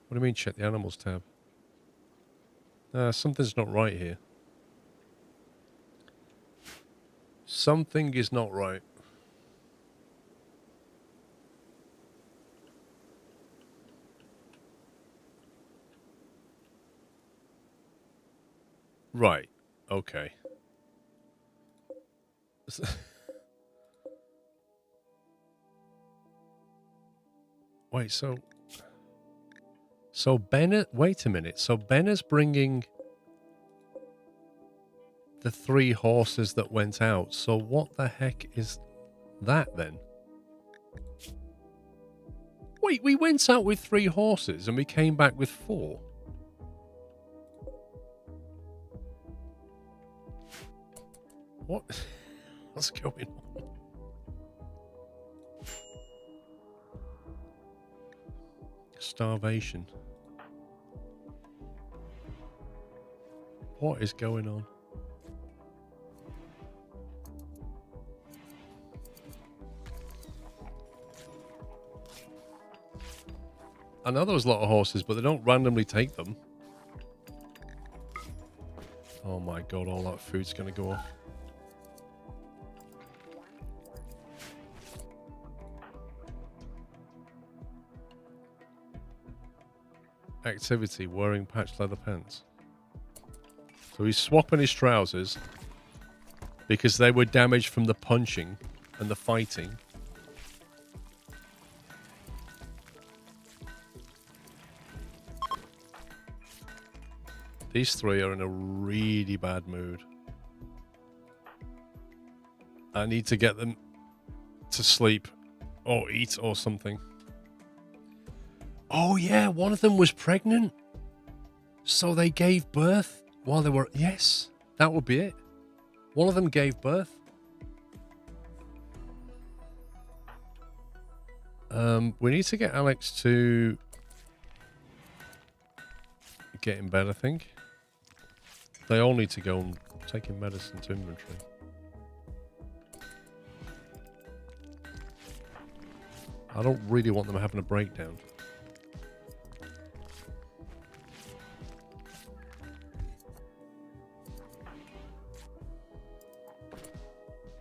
What do you mean check the animals tab? Something's not right here. Something is not right. Right. Okay. Wait, so Bennett, wait a minute. So Bennett's bringing the 3 horses that went out. So what the heck is that then? Wait, we went out with 3 horses and we came back with 4. What? What's going on? Starvation. What is going on? I know there's a lot of horses, but they don't randomly take them. Oh my god, all that food's going to go off. Activity, wearing patched leather pants. So he's swapping his trousers because they were damaged from the punching and the fighting. These 3 are in a really bad mood. I need to get them to sleep or eat or something. Oh yeah, one of them was pregnant. So they gave birth while they were... Yes, that would be it. One of them gave birth. We need to get Alex to get in bed, I think. They all need to go and take in medicine to inventory. I don't really want them having a breakdown.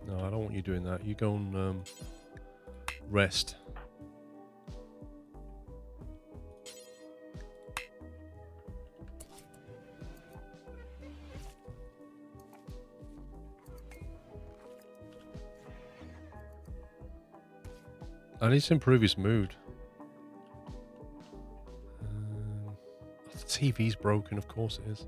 No, I don't want you doing that. You go and rest. I need to improve his mood. The TV's broken, of course it is.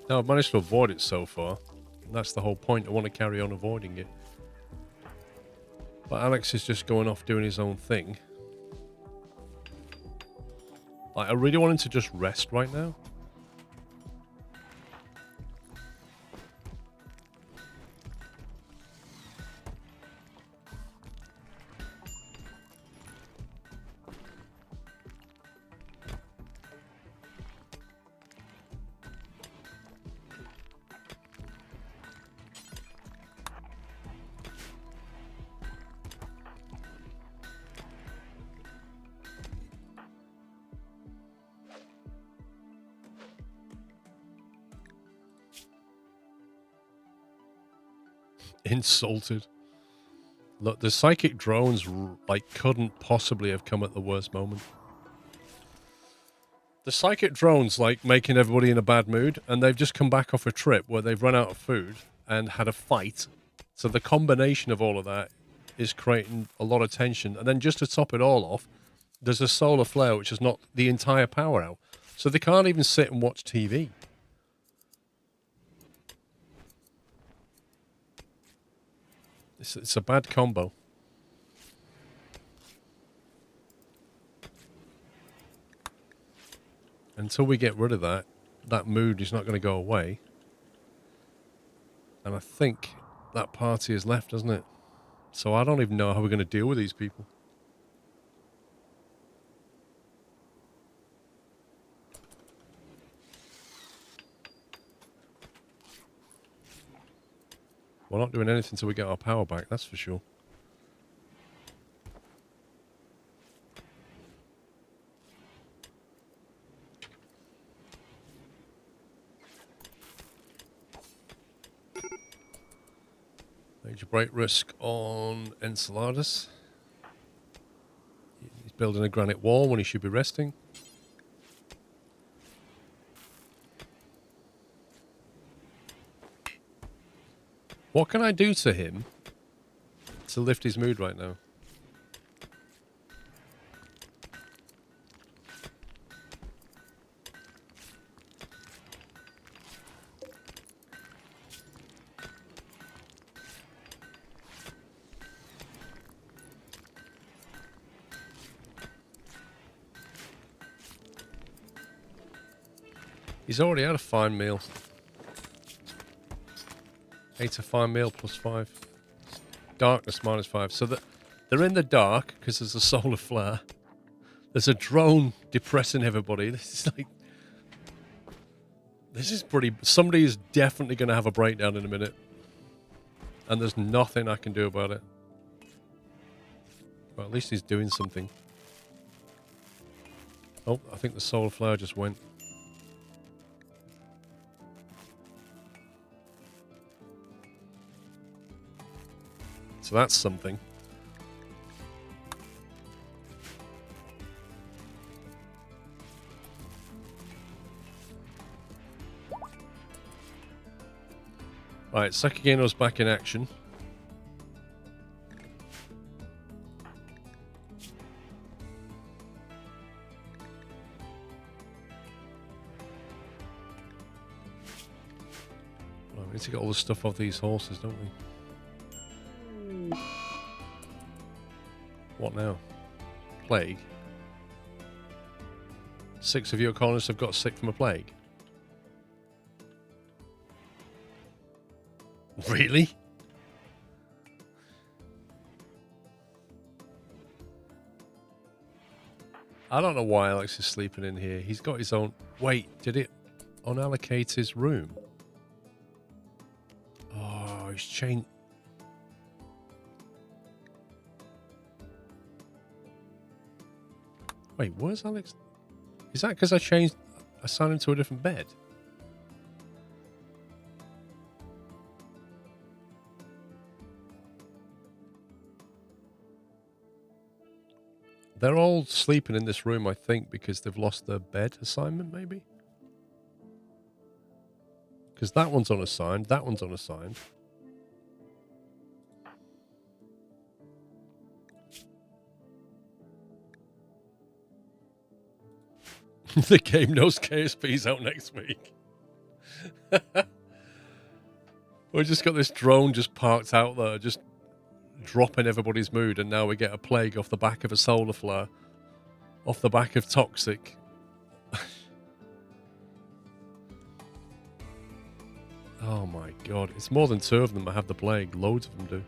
Now, I've managed to avoid it so far. And that's the whole point. I want to carry on avoiding it. But Alex is just going off doing his own thing. Like, I really want him to just rest right now. Insulted. Look, the psychic drones, like, couldn't possibly have come at the worst moment. The psychic drones, like, making everybody in a bad mood, and they've just come back off a trip where they've run out of food and had a fight. So the combination of all of that is creating a lot of tension. And then just to top it all off, there's a solar flare which has knocked the entire power out. So they can't even sit and watch TV. It's a bad combo. Until we get rid of that, that mood is not going to go away. And I think that party is left, doesn't it? So I don't even know how we're going to deal with these people. We're not doing anything until we get our power back, that's for sure. Major break risk on Enceladus. He's building a granite wall when he should be resting. What can I do to him to lift his mood right now? He's already had a fine meal. Ate a fine meal +5. Darkness -5. So that they're in the dark because there's a solar flare. There's a drone depressing everybody. This is pretty. Somebody is definitely going to have a breakdown in a minute. And there's nothing I can do about it. Well, at least he's doing something. Oh, I think the solar flare just went. So that's something. Right, Sakigano's back in action. Well, we need to get all the stuff off these horses, don't we? What now? Plague? 6 of your colonists have got sick from a plague? Really? I don't know why Alex is sleeping in here. He's got his own... Wait, did it unallocate his room? Oh, he's changed... Wait, where's Alex? Is that because I assigned him to a different bed? They're all sleeping in this room, I think, because they've lost their bed assignment, maybe? Because that one's unassigned, that one's unassigned. The game knows KSP's out next week. We just got this drone just parked out there, just dropping everybody's mood, and now we get a plague off the back of a solar flare, off the back of toxic. Oh my god, it's more than 2 of them that have the plague. Loads of them do.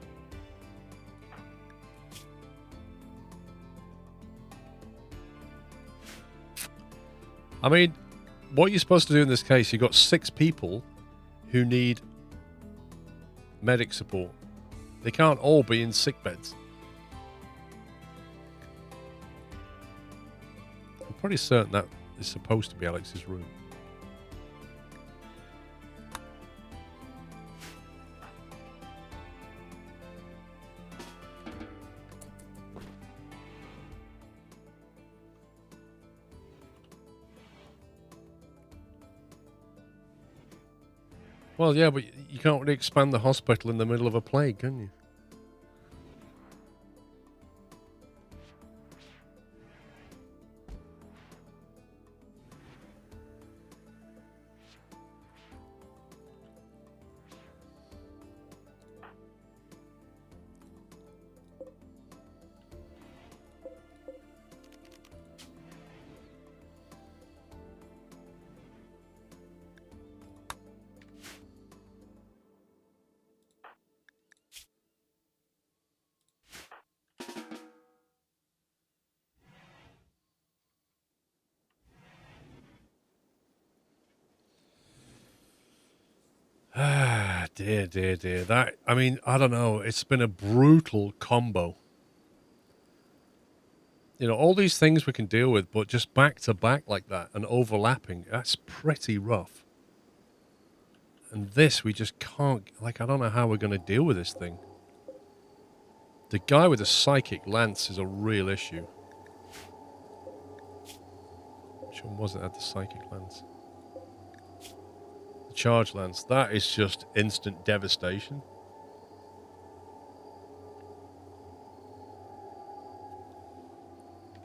I mean, what you're supposed to do in this case, you've got 6 people who need medic support. They can't all be in sick beds. I'm pretty certain that is supposed to be Alex's room. Well, yeah, but you can't really expand the hospital in the middle of a plague, can you? Ah, dear, dear, dear. That, I mean, I don't know. It's been a brutal combo. You know, all these things we can deal with, but just back to back like that and overlapping, that's pretty rough. And this, we just can't, like, I don't know how we're going to deal with this thing. The guy with the psychic lance is a real issue. Which one was it that had the psychic lance? The charge lance. That is just instant devastation.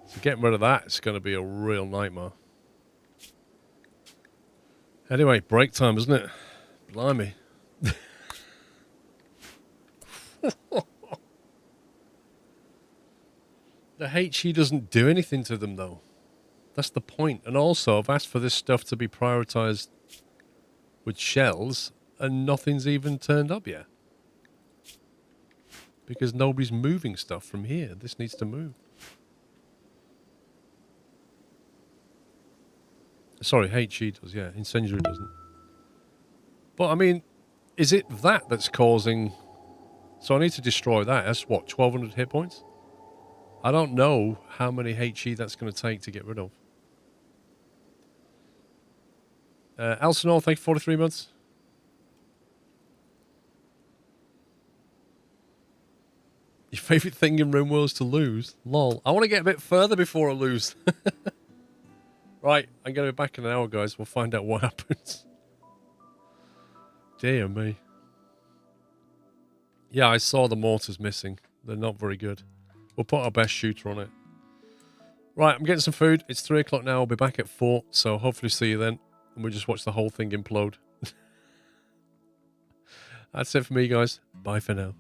So getting rid of that is going to be a real nightmare. Anyway, break time, isn't it? Blimey. The HE doesn't do anything to them, though. That's the point. And also, I've asked for this stuff to be prioritized with shells, and nothing's even turned up yet. Because nobody's moving stuff from here. This needs to move. Sorry, HE does, yeah. Incendiary doesn't. But, I mean, is it that that's causing... So I need to destroy that. That's, what, 1,200 hit points? I don't know how many HE that's going to take to get rid of. Elsinore, thank you, 43 months. Your favourite thing in Rimworld is to lose? Lol. I want to get a bit further before I lose. Right, I'm going to be back in an hour, guys. We'll find out what happens. Dear me. Yeah, I saw the mortars missing. They're not very good. We'll put our best shooter on it. Right, I'm getting some food. It's 3 o'clock now. I'll be back at 4, so hopefully see you then. And we'll just watch the whole thing implode. That's it for me, guys. Bye for now.